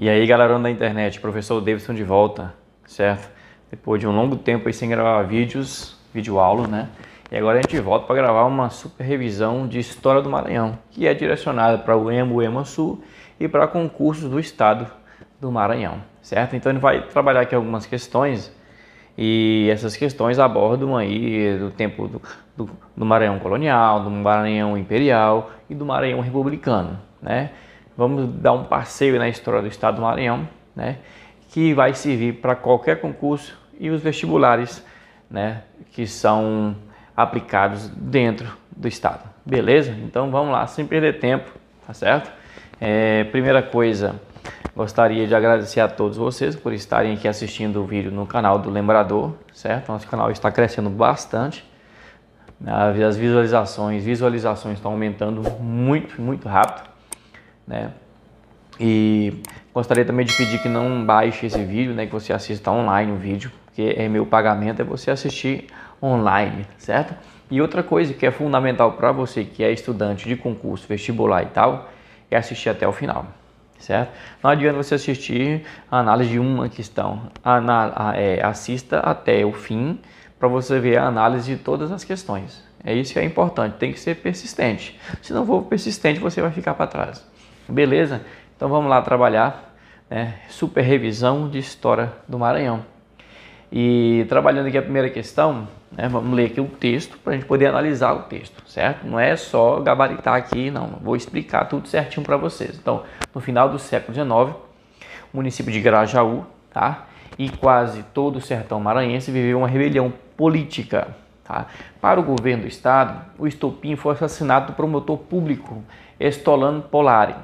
E aí, galerão da internet, professor Davidson de volta, certo? Depois de um longo tempo aí sem gravar videoaulas, né? E agora a gente volta para gravar uma super revisão de História do Maranhão, que é direcionada para o EMA-Sul e para concursos do estado do Maranhão, certo? Então a gente vai trabalhar aqui algumas questões e essas questões abordam aí do tempo do Maranhão colonial, do Maranhão imperial e do Maranhão republicano, né? Vamos dar um passeio na história do estado do Maranhão, né? Que vai servir para qualquer concurso e os vestibulares, né? Que são aplicados dentro do estado, beleza? Então vamos lá, sem perder tempo, tá certo? Primeira coisa, gostaria de agradecer a todos vocês por estarem aqui assistindo o vídeo no canal do Lembrador, certo? Nosso canal está crescendo bastante, as visualizações estão aumentando muito rápido, né? E gostaria também de pedir que não baixe esse vídeo, né? Que você assista online o vídeo, porque meu pagamento é você assistir online, certo? E outra coisa que é fundamental para você que é estudante de concurso, vestibular e tal, é assistir até o final, certo? Não adianta você assistir a análise de uma questão, assista até o fim para você ver a análise de todas as questões. É isso que é importante, tem que ser persistente. Se não for persistente, você vai ficar para trás, beleza? Então vamos lá trabalhar, né? Super revisão de História do Maranhão. E trabalhando aqui a primeira questão, né, vamos ler aqui o texto para a gente poder analisar o texto, certo? Não é só gabaritar aqui, não. Vou explicar tudo certinho para vocês. Então, no final do século XIX, o município de Grajaú, tá? E quase todo o sertão maranhense viveu uma rebelião política, tá? Para o governo do estado, o estopim foi o assassinato do promotor público Estolano Polari.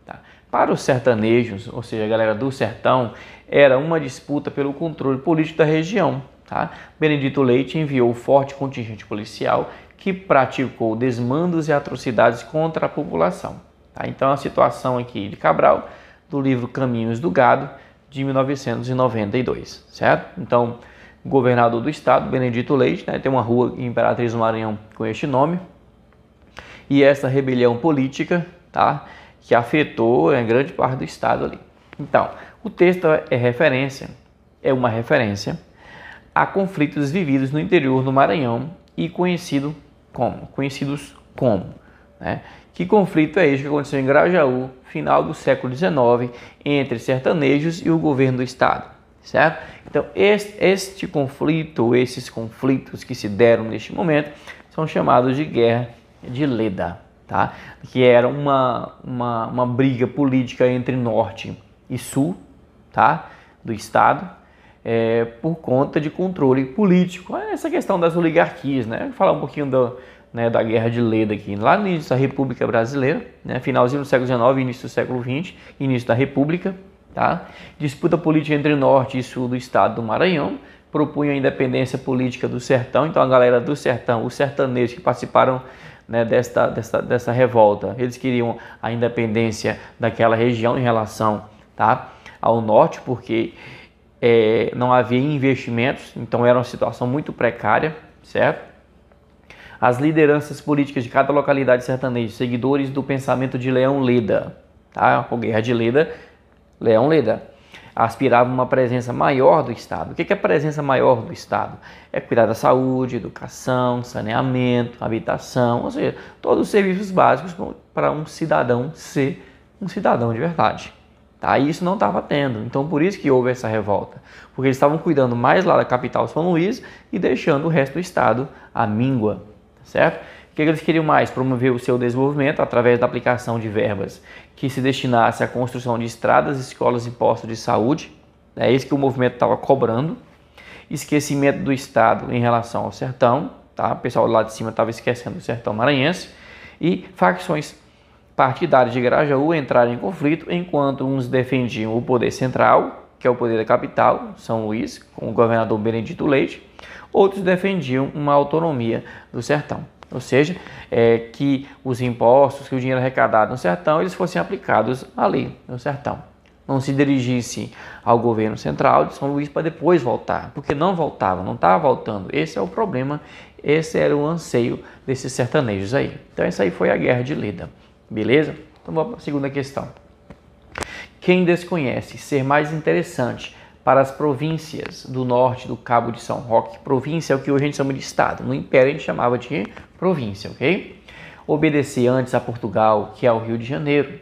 Tá? Para os sertanejos, ou seja, a galera do sertão, era uma disputa pelo controle político da região. Tá? Benedito Leite enviou forte contingente policial que praticou desmandos e atrocidades contra a população. Tá? Então a situação aqui de Cabral, do livro Caminhos do Gado, de 1992. Certo? Então, o governador do estado, Benedito Leite, né, tem uma rua em Imperatriz do Maranhão com este nome, e essa rebelião política, tá, que afetou grande parte do estado ali. Então, o texto é uma referência a conflitos vividos no interior do Maranhão e conhecidos como, né? Que conflito é este que aconteceu em Grajaú, final do século XIX, entre sertanejos e o governo do estado, certo? Então, este conflito, esses conflitos que se deram neste momento, são chamados de Guerra de Leda, tá? Que era uma briga política entre norte e sul, tá? Do estado, por conta de controle político. Essa questão das oligarquias, né? Vou falar um pouquinho da Guerra de Leda aqui. Lá no início da República Brasileira, né? Finalzinho do século XIX, início do século XX, início da República, tá? Disputa política entre norte e sul do estado do Maranhão, propunha a independência política do sertão. Então a galera do sertão, os sertanejos que participaram, né, dessa revolta, eles queriam a independência daquela região em relação, tá, ao norte, porque não havia investimentos, então era uma situação muito precária, certo? As lideranças políticas de cada localidade sertaneja, seguidores do pensamento de Leão Leda, tá? Com Guerra de Leda, Leão Leda, aspiravam uma presença maior do estado. O que é a presença maior do estado? É cuidar da saúde, educação, saneamento, habitação, ou seja, todos os serviços básicos para um cidadão ser um cidadão de verdade. Tá? E isso não estava tendo, então por isso que houve essa revolta, porque eles estavam cuidando mais lá da capital São Luís e deixando o resto do estado à míngua, certo? O que eles queriam mais? Promover o seu desenvolvimento através da aplicação de verbas que se destinasse à construção de estradas, escolas e postos de saúde. É isso que o movimento estava cobrando. Esquecimento do estado em relação ao sertão, tá? O pessoal lá de cima estava esquecendo do sertão maranhense. E facções partidárias de Grajaú entraram em conflito, enquanto uns defendiam o poder central, que é o poder da capital, São Luís, com o governador Benedito Leite. Outros defendiam uma autonomia do sertão. Ou seja, que os impostos, que o dinheiro arrecadado no sertão, eles fossem aplicados ali no sertão. Não se dirigisse ao governo central de São Luís para depois voltar, porque não voltava, não estava voltando. Esse é o problema, esse era o anseio desses sertanejos aí. Então essa aí foi a Guerra de Leda, beleza? Então vamos para a segunda questão. Quem desconhece ser mais interessante para as províncias do norte do Cabo de São Roque, província é o que hoje a gente chama de estado, no Império a gente chamava de província, ok? Obedecer antes a Portugal, que é o Rio de Janeiro,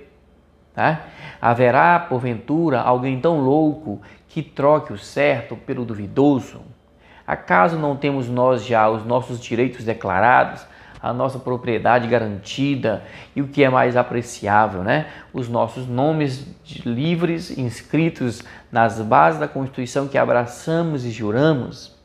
tá? Haverá, porventura, alguém tão louco que troque o certo pelo duvidoso? Acaso não temos nós já os nossos direitos declarados, a nossa propriedade garantida e o que é mais apreciável, né? Os nossos nomes livres inscritos nas bases da Constituição que abraçamos e juramos,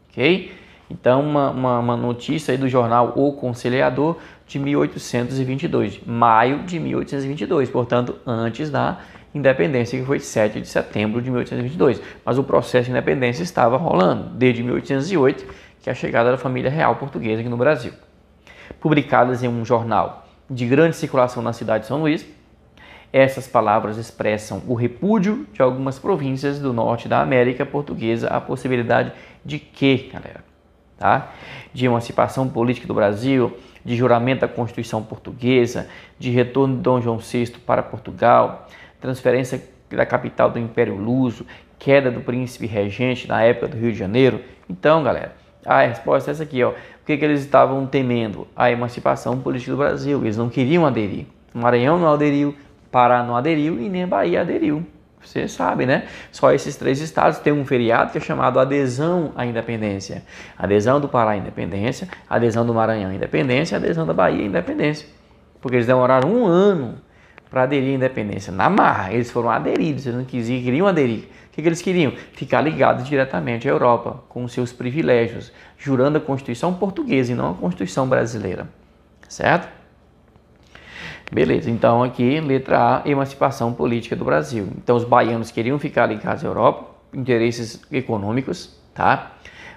ok? Então, uma notícia aí do jornal O Conciliador de 1822, maio de 1822, portanto, antes da independência, que foi 7 de setembro de 1822. Mas o processo de independência estava rolando desde 1808, que é a chegada da família real portuguesa aqui no Brasil. Publicadas em um jornal de grande circulação na cidade de São Luís, essas palavras expressam o repúdio de algumas províncias do norte da América portuguesa à possibilidade de quê, galera? Tá? De emancipação política do Brasil, de juramento da Constituição Portuguesa, de retorno de Dom João VI para Portugal, transferência da capital do Império Luso, queda do príncipe regente na época do Rio de Janeiro. Então, galera, a resposta é essa aqui, ó. O que eles estavam temendo? A emancipação política do Brasil. Eles não queriam aderir. O Maranhão não aderiu, Pará não aderiu e nem a Bahia aderiu. Você sabe, né? Só esses 3 estados têm um feriado que é chamado adesão à independência. Adesão do Pará à independência, adesão do Maranhão à independência, adesão da Bahia à independência. Porque eles demoraram 1 ano para aderir à independência. Na marra, eles foram aderidos, eles não queriam aderir. O que eles queriam? Ficar ligados diretamente à Europa, com seus privilégios, jurando a Constituição portuguesa e não a Constituição brasileira. Certo? Beleza, então aqui, letra A, emancipação política do Brasil. Então os baianos queriam ficar ligados à Europa, interesses econômicos, tá?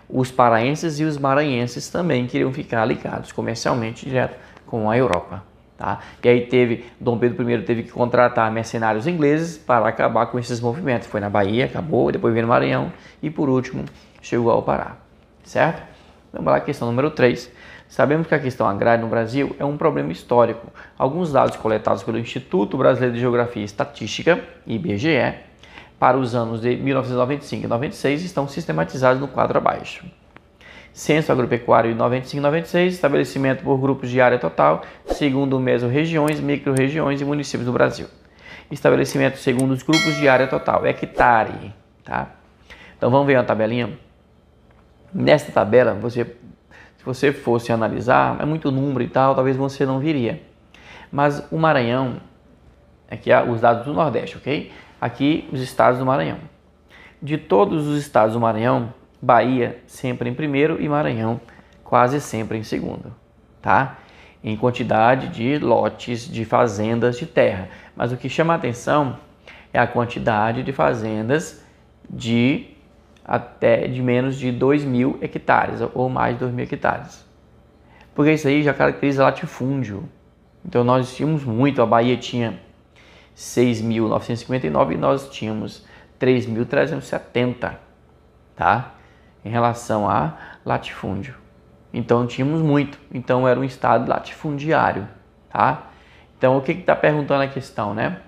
Os paraenses e os maranhenses também queriam ficar ligados comercialmente direto com a Europa, tá? E aí Dom Pedro I teve que contratar mercenários ingleses para acabar com esses movimentos. Foi na Bahia, acabou, depois veio no Maranhão e por último chegou ao Pará, certo? Vamos lá, questão número 3. Sabemos que a questão agrária no Brasil é um problema histórico. Alguns dados coletados pelo Instituto Brasileiro de Geografia e Estatística, IBGE, para os anos de 1995 e 96 estão sistematizados no quadro abaixo. Censo agropecuário de 95 e 96, estabelecimento por grupos de área total, segundo mesorregiões, microrregiões e municípios do Brasil. Estabelecimento segundo os grupos de área total, hectare, tá? Então vamos ver uma tabelinha. Nesta tabela, se você fosse analisar, é muito número e tal, talvez você não viria. Mas o Maranhão, aqui os dados do Nordeste, ok? Aqui os estados do Maranhão. De todos os estados do Maranhão, Bahia sempre em primeiro e Maranhão quase sempre em segundo, tá? Em quantidade de lotes de fazendas de terra. Mas o que chama a atenção é a quantidade de fazendas de menos de 2.000 hectares ou mais de 2.000 hectares. Porque isso aí já caracteriza latifúndio. Então nós tínhamos muito, a Bahia tinha 6.959 e nós tínhamos 3.370, tá? Em relação a latifúndio. Então tínhamos muito, então era um estado latifundiário, tá? Então o que está perguntando a questão, né?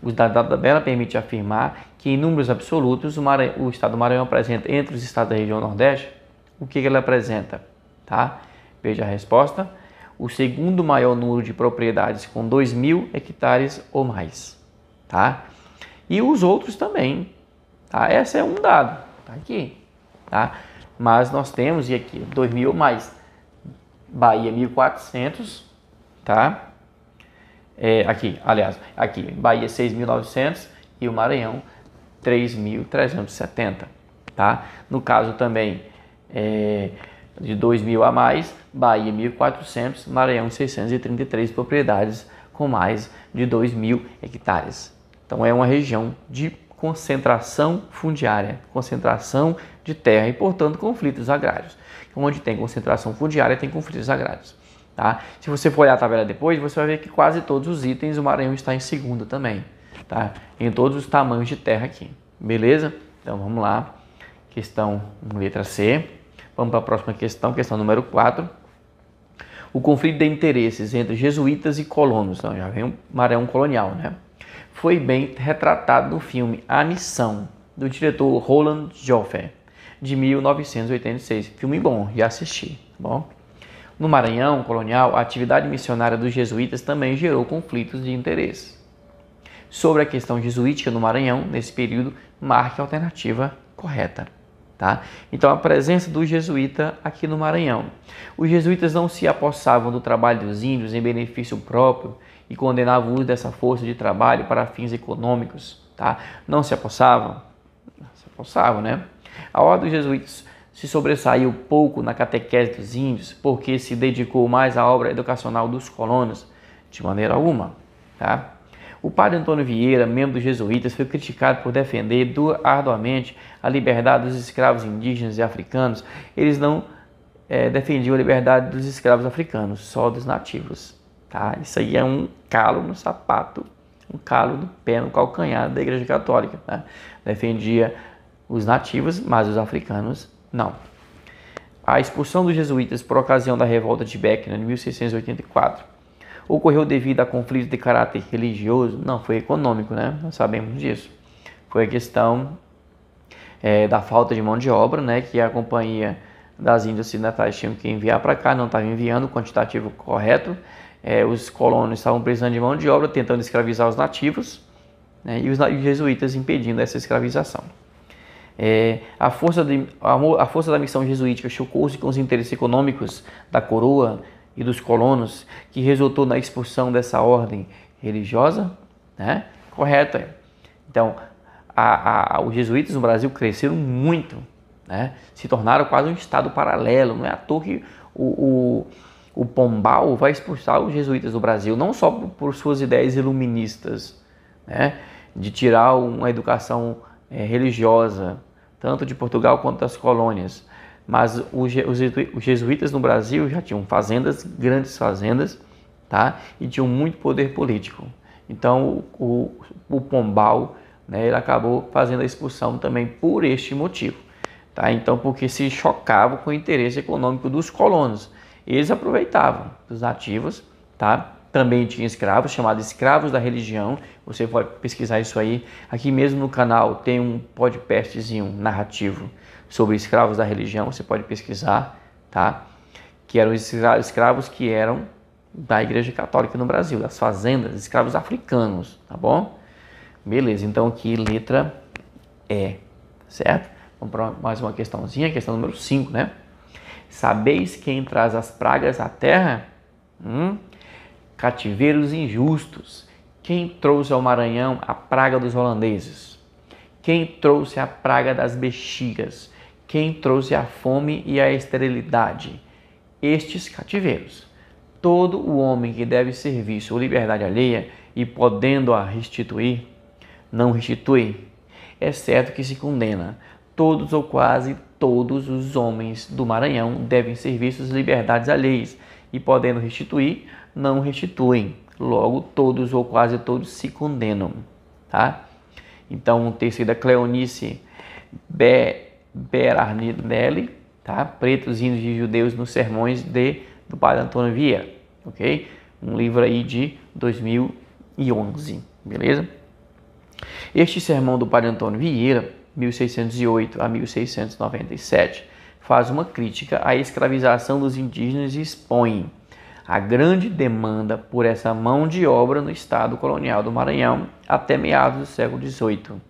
Os dados da tabela permitem afirmar que em números absolutos o estado do Maranhão apresenta, entre os estados da região Nordeste, o que ele apresenta, tá? Veja a resposta, o segundo maior número de propriedades com 2.000 hectares ou mais, tá? E os outros também, tá? Esse é um dado, tá aqui, tá? Mas nós temos, e aqui, 2.000 ou mais, Bahia 1.400, tá? Aqui, Bahia 6.900 e o Maranhão 3.370, tá? No caso também de 2.000 a mais, Bahia 1.400, Maranhão 633 propriedades com mais de 2.000 hectares. Então é uma região de concentração fundiária, concentração de terra e, portanto, conflitos agrários. Onde tem concentração fundiária, tem conflitos agrários. Tá? Se você for olhar a tabela depois, você vai ver que quase todos os itens o Maranhão está em segundo também, tá? Em todos os tamanhos de terra aqui, beleza? Então vamos lá, questão letra C, vamos para a próxima questão, questão número 4. O conflito de interesses entre jesuítas e colonos, então já vem o Maranhão colonial, né? foi bem retratado no filme A Missão, do diretor Roland Joffé, de 1986. Filme bom, já assisti, tá bom? No Maranhão colonial, a atividade missionária dos jesuítas também gerou conflitos de interesse. Sobre a questão jesuítica no Maranhão, nesse período, marque a alternativa correta. Tá? Então, a presença do jesuíta aqui no Maranhão. Os jesuítas não se apossavam do trabalho dos índios em benefício próprio e condenavam o uso dessa força de trabalho para fins econômicos. Tá? Não se apossavam? Se apossavam, né? A ordem dos jesuítas se sobressaiu pouco na catequese dos índios porque se dedicou mais à obra educacional dos colonos? De maneira alguma. Tá? O padre Antônio Vieira, membro dos jesuítas, foi criticado por defender arduamente a liberdade dos escravos indígenas e africanos. Eles não defendiam a liberdade dos escravos africanos, só dos nativos. Tá? Isso aí é um calo no sapato, um calo no pé, no calcanhar da Igreja Católica. Tá? Defendia os nativos, mas os africanos não. A expulsão dos jesuítas por ocasião da revolta de Beck, em 1684, ocorreu devido a conflitos de caráter religioso? Não, foi econômico, né? Nós sabemos disso. Foi a questão da falta de mão de obra, né? Que a Companhia das Índias Ocidentais tinha que enviar para cá, não estava enviando o quantitativo correto. Os colonos estavam precisando de mão de obra, tentando escravizar os nativos, né? E os jesuítas impedindo essa escravização. A força da missão jesuítica chocou-se com os interesses econômicos da coroa e dos colonos, que resultou na expulsão dessa ordem religiosa, né? Correto. Então, os jesuítas no Brasil cresceram muito, né? Se tornaram quase um estado paralelo. Não é à toa que o Pombal vai expulsar os jesuítas do Brasil, não só por suas ideias iluministas, né? De tirar uma educação religiosa, tanto de Portugal quanto das colônias, mas os jesuítas no Brasil já tinham fazendas, grandes fazendas, tá? E tinham muito poder político. Então o Pombal, né, ele acabou fazendo a expulsão também por este motivo. Tá? Então, porque se chocavam com o interesse econômico dos colonos. Eles aproveitavam dos nativos, tá? Também tinha escravos, chamados escravos da religião. Você pode pesquisar isso aí. Aqui mesmo no canal tem um podcastzinho narrativo sobre escravos da religião, você pode pesquisar, tá? Que eram os escravos que eram da Igreja Católica no Brasil, das fazendas, escravos africanos, tá bom? Beleza, então aqui letra E, certo? Vamos para mais uma questãozinha, questão número 5, né? Sabeis quem traz as pragas à terra? Cativeiros injustos. Quem trouxe ao Maranhão a praga dos holandeses? Quem trouxe a praga das bexigas? Quem trouxe a fome e a esterilidade? Estes cativeiros. Todo o homem que deve serviço ou liberdade alheia e podendo-a restituir, não restitui, é certo que se condena. Todos ou quase todos os homens do Maranhão devem serviços e liberdades alheias e podendo restituir, não restituem. Logo, todos ou quase todos se condenam. Tá? Então, o texto da Cleonice Berardelli, tá? Pretos, Índios e Judeus nos Sermões do padre Antônio Vieira, ok? Um livro aí de 2011, beleza? Este sermão do padre Antônio Vieira, 1608 a 1697, faz uma crítica à escravização dos indígenas e expõe a grande demanda por essa mão de obra no estado colonial do Maranhão até meados do século XVIII, ou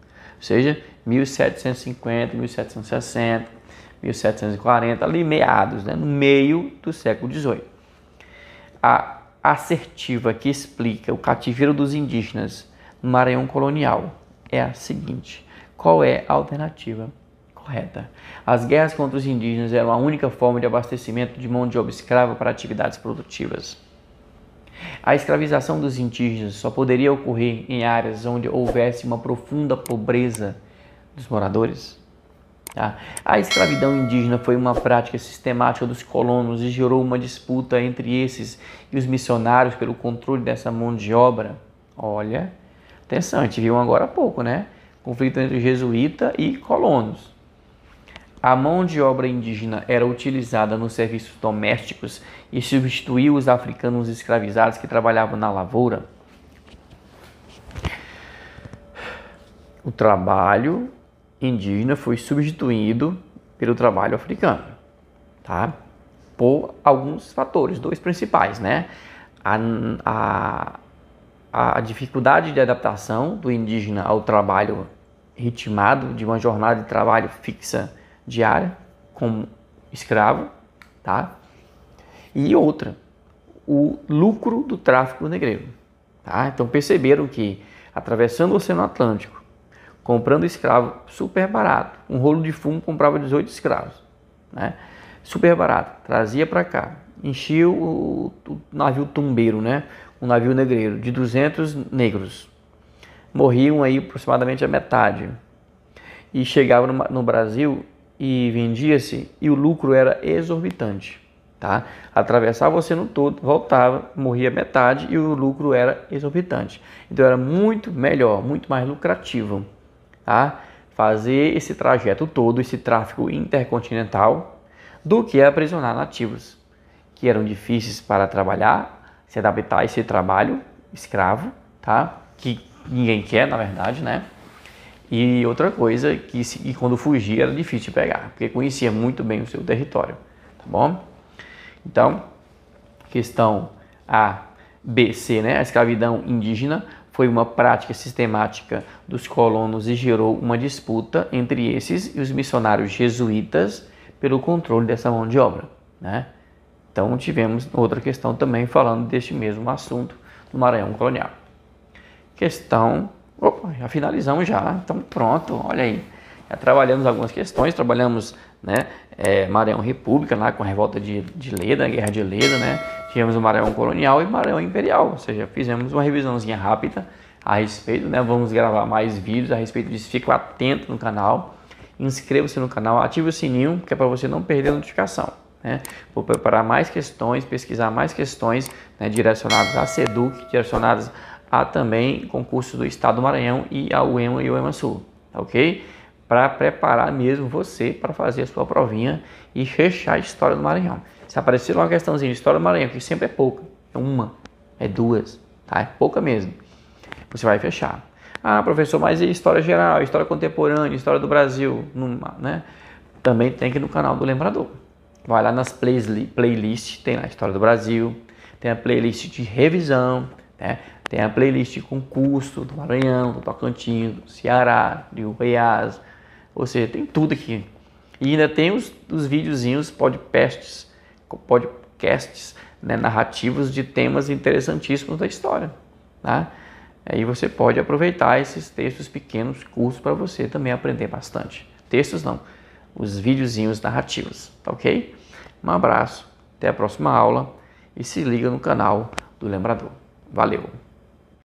seja, 1750, 1760, 1740, ali meados, né, no meio do século XVIII. A assertiva que explica o cativeiro dos indígenas no Maranhão colonial é a seguinte: qual é a alternativa correta? As guerras contra os indígenas eram a única forma de abastecimento de mão de obra escrava para atividades produtivas. A escravização dos indígenas só poderia ocorrer em áreas onde houvesse uma profunda pobreza dos moradores. Tá? A escravidão indígena foi uma prática sistemática dos colonos e gerou uma disputa entre esses e os missionários pelo controle dessa mão de obra. Olha, atenção, a gente viu agora há pouco, né? Conflito entre jesuíta e colonos. A mão de obra indígena era utilizada nos serviços domésticos e substituiu os africanos escravizados que trabalhavam na lavoura. o trabalho indígena foi substituído pelo trabalho africano, tá? Por alguns fatores, dois principais, né? A dificuldade de adaptação do indígena ao trabalho ritmado, de uma jornada de trabalho fixa diária, como escravo, tá? E outra, o lucro do tráfico negreiro, tá? Então perceberam que atravessando o Oceano Atlântico, comprando escravo super barato, um rolo de fumo comprava 18 escravos, né? Super barato, trazia para cá, enchia o navio tumbeiro, né? Um navio negreiro de 200 negros, morriam aí aproximadamente a metade, e chegava no Brasil e vendia-se, e o lucro era exorbitante, tá? Atravessava o oceano todo, voltava, morria metade e o lucro era exorbitante. Então era muito melhor, muito mais lucrativo, tá? Fazer esse trajeto todo, esse tráfico intercontinental, do que aprisionar nativos, que eram difíceis para trabalhar, se adaptar a esse trabalho escravo, tá? Que ninguém quer, na verdade, né? E outra coisa, que quando fugia era difícil de pegar, porque conhecia muito bem o seu território, tá bom? Então, questão A, B, C, né? A escravidão indígena foi uma prática sistemática dos colonos e gerou uma disputa entre esses e os missionários jesuítas pelo controle dessa mão de obra, né? Então, tivemos outra questão também falando deste mesmo assunto do Maranhão colonial. Questão... Opa, já finalizamos já, então pronto, olha aí. Já trabalhamos algumas questões, trabalhamos, né, Maranhão República, lá com a revolta de Leda, a Guerra de Leda, né? Tivemos o Maranhão Colonial e Maranhão Imperial, ou seja, fizemos uma revisãozinha rápida a respeito, né? Vamos gravar mais vídeos a respeito disso, fique atento no canal, inscreva-se no canal, ative o sininho, que é para você não perder a notificação, né? Vou preparar mais questões, pesquisar mais questões, né, direcionadas à SEDUC, direcionadas a também concursos do Estado do Maranhão e a UEMA e o EMASul, tá ok? Para preparar mesmo você para fazer a sua provinha e fechar a história do Maranhão. Se aparecer uma questãozinha de história do Maranhão, que sempre é pouca, é uma, é duas, tá? É pouca mesmo, você vai fechar. Ah, professor, mas e história geral, história contemporânea, história do Brasil, né? Também tem aqui no canal do Lembrador. Vai lá nas playlists, tem lá a história do Brasil, tem a playlist de revisão, né? Tem a playlist de concurso do Maranhão, do Tocantins, do Ceará, de Goiás, ou seja, tem tudo aqui. E ainda tem os videozinhos, podcasts, né, narrativos de temas interessantíssimos da história, tá? Aí você pode aproveitar esses textos pequenos, curtos, para você também aprender bastante. Textos não, os videozinhos narrativos, tá ok? Um abraço, até a próxima aula e se liga no canal do Lembrador. Valeu!